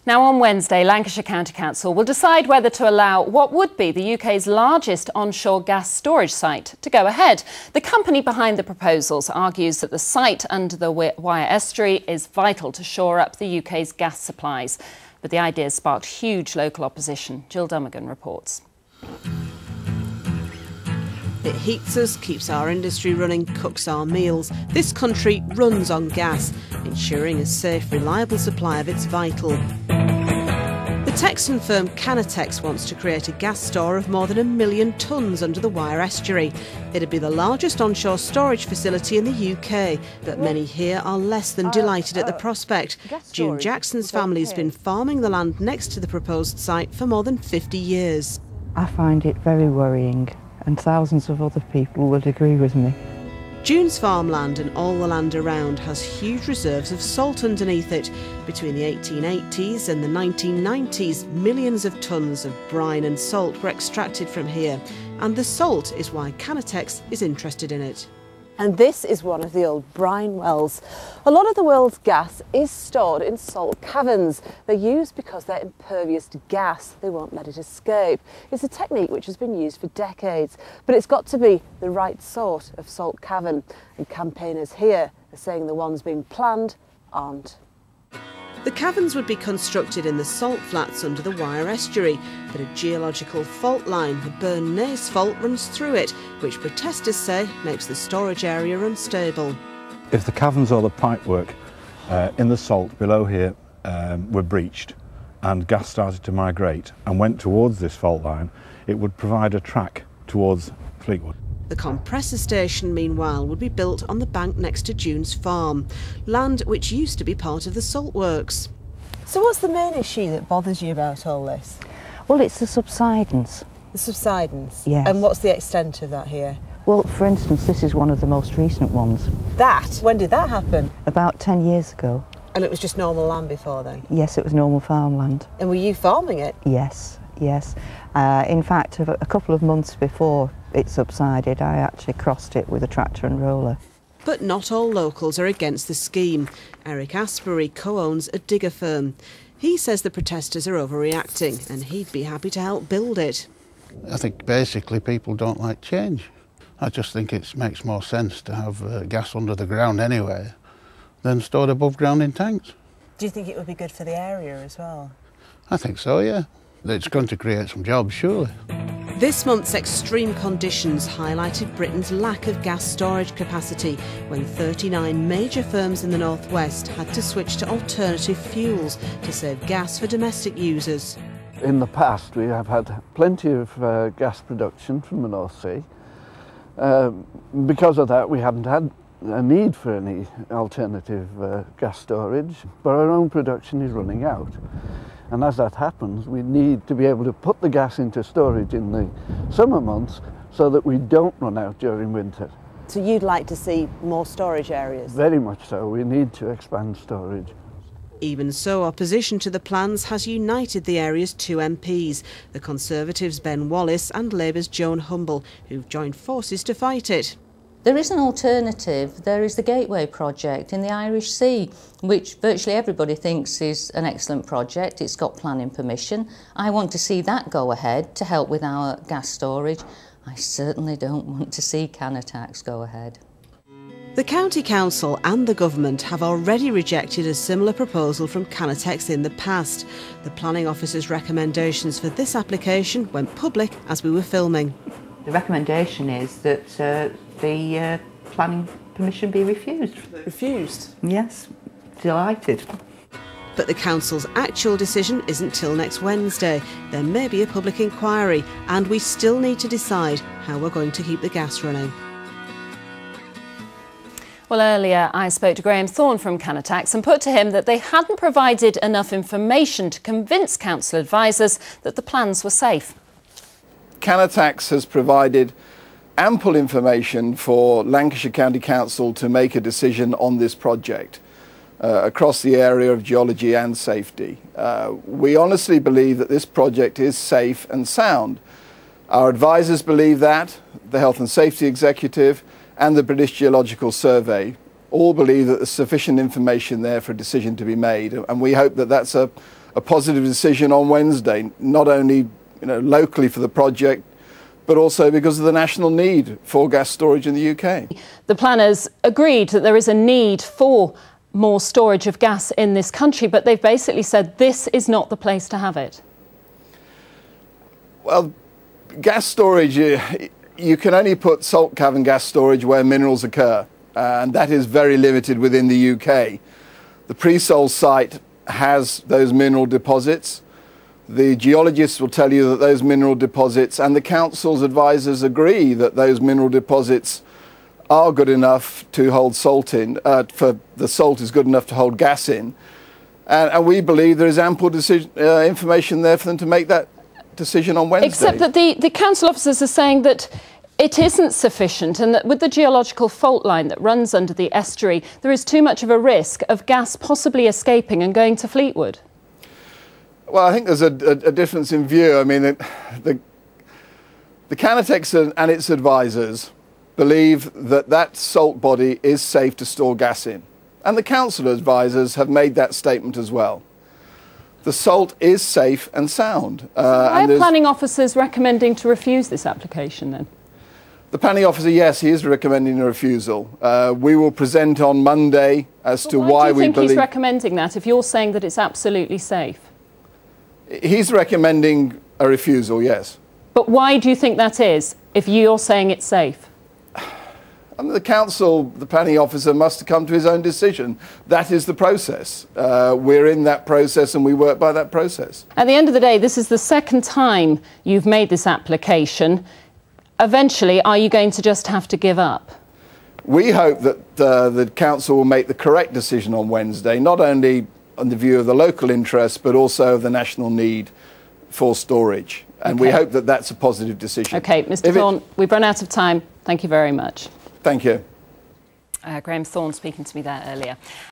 Now on Wednesday, Lancashire County Council will decide whether to allow what would be the UK's largest onshore gas storage site to go ahead. The company behind the proposals argues that the site under the Wyre Estuary is vital to shore up the UK's gas supplies. But the idea sparked huge local opposition. Jill Dummigan reports. It heats us, keeps our industry running, cooks our meals. This country runs on gas. Ensuring a safe, reliable supply of it's vital. The Texan firm Canatex wants to create a gas store of more than 1 million tonnes under the Wyre Estuary. It'd be the largest onshore storage facility in the UK, but many here are less than delighted at the prospect. June Jackson's family's been farming the land next to the proposed site for more than 50 years. I find it very worrying, and thousands of other people would agree with me. June's farmland and all the land around has huge reserves of salt underneath it. Between the 1880s and the 1990s, millions of tonnes of brine and salt were extracted from here, and the salt is why Canatex is interested in it. And this is one of the old brine wells. A lot of the world's gas is stored in salt caverns. They're used because they're impervious to gas. They won't let it escape. It's a technique which has been used for decades, but it's got to be the right sort of salt cavern. And campaigners here are saying the ones being planned aren't. The caverns would be constructed in the salt flats under the Wyre Estuary, but a geological fault line, the Burn-Naze Fault, runs through it, which protesters say makes the storage area unstable. If the caverns or the pipework in the salt below here were breached and gas started to migrate and went towards this fault line, it would provide a track towards Fleetwood. The compressor station, meanwhile, would be built on the bank next to June's farm, land which used to be part of the salt works. So what's the main issue that bothers you about all this? Well, it's the subsidence. The subsidence? Yes. And what's the extent of that here? Well, for instance, this is one of the most recent ones. That? When did that happen? About 10 years ago. And it was just normal land before then? Yes, it was normal farmland. And were you farming it? Yes, yes. In fact, a couple of months before it subsided, I actually crossed it with a tractor and roller. But not all locals are against the scheme. Eric Asbury co-owns a digger firm. He says the protesters are overreacting and he'd be happy to help build it. I think basically people don't like change. I just think it makes more sense to have gas under the ground anyway than stored above ground in tanks. Do you think it would be good for the area as well? I think so, yeah. It's going to create some jobs, surely. This month's extreme conditions highlighted Britain's lack of gas storage capacity when 39 major firms in the northwest had to switch to alternative fuels to save gas for domestic users. In the past we have had plenty of gas production from the North Sea. Because of that we haven't had a need for any alternative gas storage, but our own production is running out. And as that happens, we need to be able to put the gas into storage in the summer months so that we don't run out during winter. So you'd like to see more storage areas? Very much so. We need to expand storage. Even so, opposition to the plans has united the area's two MPs, the Conservatives' Ben Wallace and Labour's Joan Humble, who've joined forces to fight it. There is an alternative. There is the Gateway project in the Irish Sea, which virtually everybody thinks is an excellent project. It's got planning permission. I want to see that go ahead to help with our gas storage. I certainly don't want to see Canatex go ahead. The County Council and the Government have already rejected a similar proposal from Canatex in the past. The Planning Officer's recommendations for this application went public as we were filming. The recommendation is that the planning permission be refused. Refused? Yes, delighted. But the Council's actual decision isn't till next Wednesday. There may be a public inquiry and we still need to decide how we're going to keep the gas running. Well, earlier I spoke to Graham Thorne from Canatex and put to him that they hadn't provided enough information to convince council advisors that the plans were safe. Canatex has provided ample information for Lancashire County Council to make a decision on this project across the area of geology and safety. We honestly believe that this project is safe and sound. Our advisors believe that, the Health and Safety Executive and the British Geological Survey all believe that there's sufficient information there for a decision to be made, and we hope that that's a a positive decision on Wednesday, not only locally for the project, but also because of the national need for gas storage in the UK. The planners agreed that there is a need for more storage of gas in this country, but they've basically said this is not the place to have it. Well, gas storage, you can only put salt cavern gas storage where minerals occur, and that is very limited within the UK. The pre-salt site has those mineral deposits. The geologists will tell you that those mineral deposits, and the council's advisors agree that those mineral deposits are good enough to hold salt in, for the salt is good enough to hold gas in. And we believe there is ample information there for them to make that decision on Wednesday. Except that the council officers are saying that it isn't sufficient, and that with the geological fault line that runs under the estuary, there is too much of a risk of gas possibly escaping and going to Fleetwood. Well, I think there's a difference in view. I mean, the Canatex and its advisors believe that that salt body is safe to store gas in. And the council advisors have made that statement as well. The salt is safe and sound. Why are planning officers recommending to refuse this application then? The planning officer, yes, he is recommending a refusal. We will present on Monday as to why we believe... Why do you think he's recommending that if you're saying that it's absolutely safe? He's recommending a refusal, yes. But why do you think that is, if you're saying it's safe? The council, the planning officer, must come to his own decision. That is the process. We're in that process and we work by that process. At the end of the day, this is the second time you've made this application. Eventually, are you going to just have to give up? We hope that the council will make the correct decision on Wednesday, not only on the view of the local interests, but also of the national need for storage. And we hope that that's a positive decision. OK, Mr Thorne, we've run out of time. Thank you very much. Thank you. Graham Thorne speaking to me there earlier.